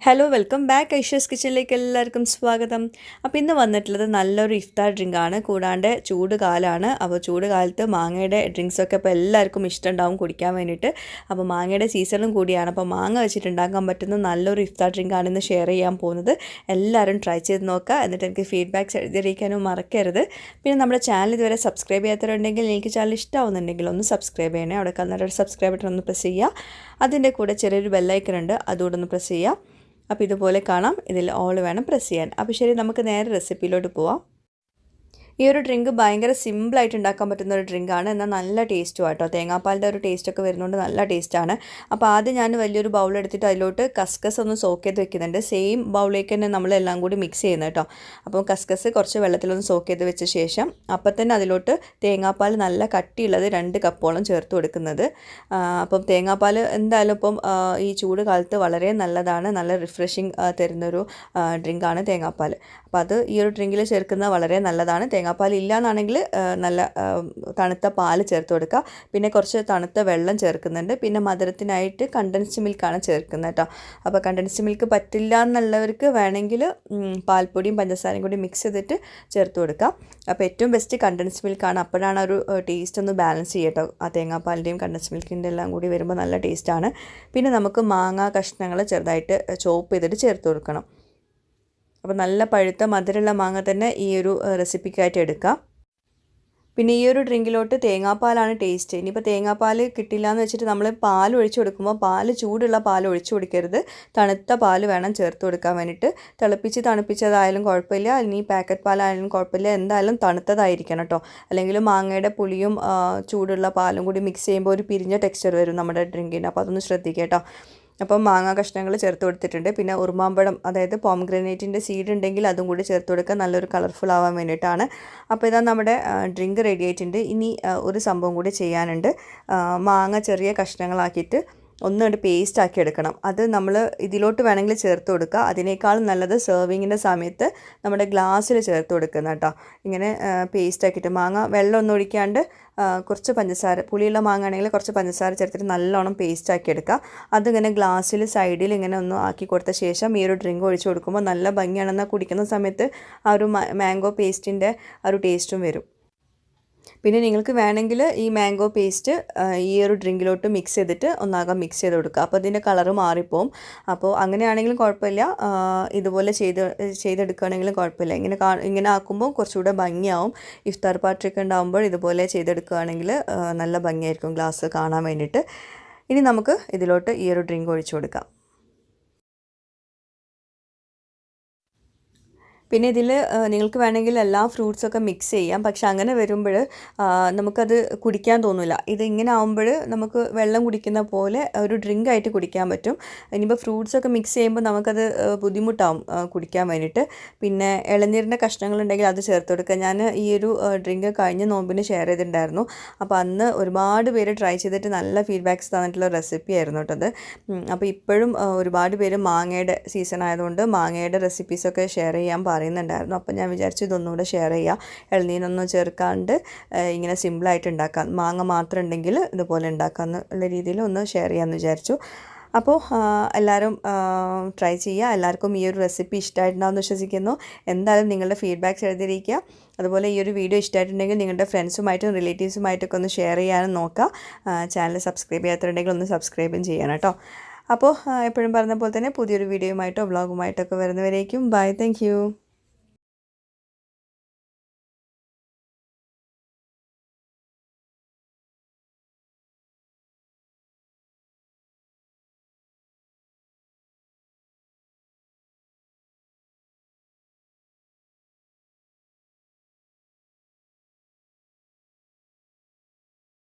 Hello welcome back Aisha's കിച്ചണിലേക്ക് എല്ലാവർക്കും സ്വാഗതം. അപ്പോൾ ഇന്ന് വന്നിട്ടുള്ളത് നല്ലൊരു ഇഫ്താർ ഡ്രിങ്കാണ്. കൂടാണ്ട് ചൂട് കാലമാണ്. അപ്പോൾ ചൂട് കാലത്ത് മാങ്ങയുടെ ഡ്രിങ്ക്സൊക്കെ ഇപ്പോൾ എല്ലാവർക്കും ഇഷ്ടമുണ്ടാവും കുടിക്കാൻ വേണ്ടിയിട്ട്. അപ്പോൾ മാങ്ങയുടെ സീസണും കൂടിയാണ്. അപ്പോൾ മാങ്ങ വെച്ചിട്ടുണ്ടാക്കാൻ പറ്റുന്ന നല്ലൊരു ഇഫ്താർ ഡ്രിങ്കാണ് ഇന്ന് ഷെയർ ചെയ്യാൻ പോകുന്നത്. എല്ലാവരും ട്രൈ ചെയ്ത് നോക്കുക. എന്നിട്ട് എനിക്ക് ഫീഡ്ബാക്ക്സ് എഴുതിയിരിക്കാനും മറക്കരുത്. പിന്നെ നമ്മുടെ ചാനൽ ഇതുവരെ സബ്സ്ക്രൈബ് ചെയ്യാത്തവരുണ്ടെങ്കിൽ എനിക്ക് ചാനൽ ഇഷ്ടമാവുന്നുണ്ടെങ്കിൽ ഒന്ന് സബ്സ്ക്രൈബ് ചെയ്യണേ. അവിടെ കന്നഡ സബ്സ്ക്രൈബ് ബട്ടൺ ഒന്ന് പ്രസ് ചെയ്യുക. അതിൻ്റെ കൂടെ ചെറിയൊരു ബെല്ലൈക്കൺ ഉണ്ട്, അതുകൂടെ ഒന്ന് പ്രസ് ചെയ്യുക. അപ്പോൾ ഇതുപോലെ കാണാം. ഇതിൽ ഓൾ വേണം പ്രസ് ചെയ്യാൻ. അപ്പോൾ ശരി, നമുക്ക് നേരെ റെസിപ്പിയിലോട്ട് പോവാം. ഈ ഒരു ഡ്രിങ്ക് ഭയങ്കര സിമ്പിളായിട്ട് ഉണ്ടാക്കാൻ പറ്റുന്ന ഒരു ഡ്രിങ്കാണ്. എന്നാൽ നല്ല ടേസ്റ്റും ആട്ടോ. തേങ്ങാപ്പാലിൻ്റെ ഒരു ടേസ്റ്റൊക്കെ വരുന്നതുകൊണ്ട് നല്ല ടേസ്റ്റാണ്. അപ്പോൾ ആദ്യം ഞാൻ വലിയൊരു ബൗൾ എടുത്തിട്ട് അതിലോട്ട് കസ്കസ് ഒന്ന് സോക്ക് ചെയ്ത് വെക്കുന്നുണ്ട്. സെയിം ബൗളിലേക്ക് തന്നെ നമ്മളെല്ലാം കൂടി മിക്സ് ചെയ്യുന്നത് കേട്ടോ. അപ്പോൾ കസ്കസ് കുറച്ച് വെള്ളത്തിലൊന്ന് സോക്ക് ചെയ്ത് വെച്ച ശേഷം അപ്പം തന്നെ അതിലോട്ട് തേങ്ങാപ്പാൽ നല്ല കട്ടിയുള്ളത് 2 കപ്പോളം ചേർത്ത് കൊടുക്കുന്നത്. അപ്പം തേങ്ങാപ്പാൽ എന്തായാലും ഇപ്പം ഈ ചൂട് കാലത്ത് വളരെ നല്ലതാണ്. നല്ല റിഫ്രഷിങ് തരുന്നൊരു ഡ്രിങ്കാണ് തേങ്ങാപ്പാൽ. അപ്പോൾ അത് ഈ ഒരു ഡ്രിങ്കിൽ ചേർക്കുന്നത് വളരെ നല്ലതാണ്. തേങ്ങാപ്പാൽ ഇല്ല എന്നാണെങ്കിൽ നല്ല തണുത്ത പാൽ ചേർത്ത് കൊടുക്കുക. പിന്നെ കുറച്ച് തണുത്ത വെള്ളം ചേർക്കുന്നുണ്ട്. പിന്നെ മധുരത്തിനായിട്ട് കണ്ടൻസ്ഡ് മിൽക്കാണ് ചേർക്കുന്നത് കേട്ടോ. അപ്പോൾ കണ്ടൻസ്ഡ് മിൽക്ക് പറ്റില്ല എന്നുള്ളവർക്ക് വേണമെങ്കിൽ പാൽപ്പൊടിയും പഞ്ചസാരയും കൂടി മിക്സ് ചെയ്തിട്ട് ചേർത്ത് കൊടുക്കുക. അപ്പോൾ ഏറ്റവും ബെസ്റ്റ് കണ്ടൻസ്ഡ് മിൽക്കാണ്. അപ്പോഴാണ് ഒരു ടേസ്റ്റ് ഒന്ന് ബാലൻസ് ചെയ്യട്ടോ. ആ തേങ്ങാപ്പാലിൻ്റെയും കണ്ടൻസ്ഡ് മിൽക്കിൻ്റെ എല്ലാം കൂടി വരുമ്പോൾ നല്ല ടേസ്റ്റാണ്. പിന്നെ നമുക്ക് മാങ്ങ കഷ്ണങ്ങൾ ചെറുതായിട്ട് ചോപ്പ് ചെയ്തിട്ട് ചേർത്ത് കൊടുക്കണം. അപ്പോൾ നല്ല പഴുത്ത മധുരമുള്ള മാങ്ങ തന്നെ ഈ ഒരു റെസിപ്പിക്കായിട്ട് എടുക്കാം. പിന്നെ ഈ ഒരു ഡ്രിങ്കിലോട്ട് തേങ്ങാപ്പാലാണ് ടേസ്റ്റ്. ഇനിയിപ്പോൾ തേങ്ങാപ്പാൽ കിട്ടില്ല എന്ന് വെച്ചിട്ട് നമ്മൾ പാൽ ഒഴിച്ചു കൊടുക്കുമ്പോൾ ചൂടുള്ള പാൽ ഒഴിച്ചു കൊടുക്കരുത്. തണുത്ത പാൽ വേണം ചേർത്ത് കൊടുക്കാൻ വേണ്ടിയിട്ട്. തണുപ്പിച്ചതായാലും കുഴപ്പമില്ല, ഇനി പാക്കറ്റ് പാലായാലും കുഴപ്പമില്ല, എന്തായാലും തണുത്തതായിരിക്കണം കേട്ടോ. അല്ലെങ്കിൽ മാങ്ങയുടെ പുളിയും ചൂടുള്ള പാലും കൂടി മിക്സ് ചെയ്യുമ്പോൾ ഒരു പിരിഞ്ഞ ടെക്സ്ചർ വരും നമ്മുടെ ഡ്രിങ്കിന്. അപ്പോൾ അതൊന്ന് ശ്രദ്ധിക്കുക കേട്ടോ. അപ്പം മാങ്ങ കഷ്ണങ്ങൾ ചേർത്ത് കൊടുത്തിട്ടുണ്ട്. പിന്നെ ഉറുമാമ്പഴം, അതായത് പോംഗ്രാനൈറ്റിൻ്റെ സീഡ് ഉണ്ടെങ്കിൽ അതും കൂടി ചേർത്ത് കൊടുക്കുക, നല്ലൊരു കളർഫുൾ ആവാൻ വേണ്ടിയിട്ടാണ്. അപ്പോൾ ഇതാ നമ്മുടെ ഡ്രിങ്ക് റെഡി ആയിട്ടുണ്ട്. ഇനി ഒരു സംഭവം കൂടി ചെയ്യാനുണ്ട്. മാങ്ങ ചെറിയ കഷ്ണങ്ങളാക്കിയിട്ട് ഒന്നുകൊണ്ട് പേസ്റ്റ് ആക്കി എടുക്കണം. അത് നമ്മൾ ഇതിലോട്ട് വേണമെങ്കിൽ ചേർത്ത് കൊടുക്കുക. അതിനേക്കാളും നല്ലത് സെർവിങ്ങിൻ്റെ സമയത്ത് നമ്മുടെ ഗ്ലാസ്സിൽ ചേർത്ത് കൊടുക്കുന്ന കേട്ടോ. ഇങ്ങനെ പേസ്റ്റ് ആക്കിയിട്ട് മാങ്ങ വെള്ളം ഒന്നും ഒഴിക്കാണ്ട് കുറച്ച് പഞ്ചസാര, പുളിയുള്ള മാങ്ങ ആണെങ്കിൽ കുറച്ച് പഞ്ചസാര ചേർത്തിട്ട് നല്ലോണം പേസ്റ്റ് ആക്കി എടുക്കുക. അതിങ്ങനെ ഗ്ലാസ്സിൽ സൈഡിൽ ഇങ്ങനെ ഒന്ന് ആക്കി കൊടുത്ത ശേഷം ഈ ഒരു ഡ്രിങ്ക് ഒഴിച്ച് കൊടുക്കുമ്പോൾ നല്ല ഭംഗിയാണെന്നാൽ കുടിക്കുന്ന സമയത്ത് ആ ഒരു മാംഗോ പേസ്റ്റിൻ്റെ ആ ഒരു ടേസ്റ്റും വരും. പിന്നെ നിങ്ങൾക്ക് വേണമെങ്കിൽ ഈ മാംഗോ പേസ്റ്റ് ഈ ഒരു ഡ്രിങ്കിലോട്ട് മിക്സ് ചെയ്തിട്ട് ഒന്നാകാം മിക്സ് ചെയ്ത് കൊടുക്കുക. അപ്പോൾ അതിൻ്റെ കളറ് മാറിപ്പോവും. അപ്പോൾ അങ്ങനെയാണെങ്കിലും കുഴപ്പമില്ല, ഇതുപോലെ ചെയ്തെടുക്കുകയാണെങ്കിലും കുഴപ്പമില്ല. ഇങ്ങനെ ആക്കുമ്പോൾ കുറച്ചുകൂടെ ഭംഗിയാവും. ഇഫ്താർ പാർട്ടിയൊക്കെ ഉണ്ടാകുമ്പോൾ ഇതുപോലെ ചെയ്തെടുക്കുകയാണെങ്കിൽ നല്ല ഭംഗിയായിരിക്കും ഗ്ലാസ് കാണാൻ വേണ്ടിയിട്ട്. ഇനി നമുക്ക് ഇതിലോട്ട് ഈ ഒരു ഡ്രിങ്ക് ഒഴിച്ചു കൊടുക്കാം. പിന്നെ ഇതിൽ നിങ്ങൾക്ക് വേണമെങ്കിൽ എല്ലാ ഫ്രൂട്ട്സൊക്കെ മിക്സ് ചെയ്യാം. പക്ഷെ അങ്ങനെ വരുമ്പോൾ നമുക്കത് കുടിക്കാൻ തോന്നില്ല. ഇതിങ്ങനെ ആകുമ്പോൾ നമുക്ക് വെള്ളം കുടിക്കുന്ന പോലെ ഒരു ഡ്രിങ്ക് ആയിട്ട് കുടിക്കാൻ പറ്റും. ഇനിയിപ്പോൾ ഫ്രൂട്ട്സൊക്കെ മിക്സ് ചെയ്യുമ്പോൾ നമുക്കത് ബുദ്ധിമുട്ടാവും കുടിക്കാൻ വേണ്ടിയിട്ട്. പിന്നെ ഇളനീരിൻ്റെ കഷ്ണങ്ങളുണ്ടെങ്കിൽ അത് ചേർത്ത് കൊടുക്കുക. ഞാൻ ഈ ഒരു ഡ്രിങ്ക് കഴിഞ്ഞ നോമ്പിന് ഷെയർ ചെയ്തിട്ടുണ്ടായിരുന്നു. അപ്പോൾ അന്ന് ഒരുപാട് പേര് ട്രൈ ചെയ്തിട്ട് നല്ല ഫീഡ്ബാക്ക്സ് തന്നിട്ടുള്ള റെസിപ്പി ആയിരുന്നു കേട്ടത്. അപ്പോൾ ഇപ്പോഴും ഒരുപാട് പേര് മാങ്ങയുടെ സീസൺ ആയതുകൊണ്ട് മാങ്ങയുടെ റെസിപ്പീസൊക്കെ ഷെയർ ചെയ്യാൻ പറയുന്നുണ്ടായിരുന്നു. അപ്പോൾ ഞാൻ വിചാരിച്ചു ഇതൊന്നുകൂടെ ഷെയർ ചെയ്യാം. ഇളനീരൊന്നും ചേർക്കാണ്ട് ഇങ്ങനെ സിമ്പിളായിട്ട് ഉണ്ടാക്കാം, മാങ്ങ മാത്രം ഉണ്ടെങ്കിൽ ഇതുപോലെ ഉണ്ടാക്കാമെന്നുള്ള രീതിയിൽ ഒന്ന് ഷെയർ ചെയ്യാമെന്ന് വിചാരിച്ചു. അപ്പോൾ എല്ലാവരും ട്രൈ ചെയ്യുക. എല്ലാവർക്കും ഈ ഒരു റെസിപ്പി ഇഷ്ടമായിട്ടുണ്ടാവുമെന്ന് വിശ്വസിക്കുന്നു. എന്തായാലും നിങ്ങളുടെ ഫീഡ്ബാക്ക്സ് എഴുതിയിരിക്കുക. അതുപോലെ ഈ ഒരു വീഡിയോ ഇഷ്ടമായിട്ടുണ്ടെങ്കിൽ നിങ്ങളുടെ ഫ്രണ്ട്സുമായിട്ടും റിലേറ്റീവ്സുമായിട്ടൊക്കെ ഒന്ന് ഷെയർ ചെയ്യാനും നോക്കുക. ചാനൽ സബ്സ്ക്രൈബ് ചെയ്യാത്തവരുണ്ടെങ്കിൽ ഒന്ന് സബ്സ്ക്രൈബും ചെയ്യണം കേട്ടോ. അപ്പോൾ എപ്പോഴും പറഞ്ഞ പോലെ തന്നെ പുതിയൊരു വീഡിയോയുമായിട്ടോ വ്ളോഗുമായിട്ടോ ഒക്കെ വരുന്നവരേക്കും ബൈ. Thank you.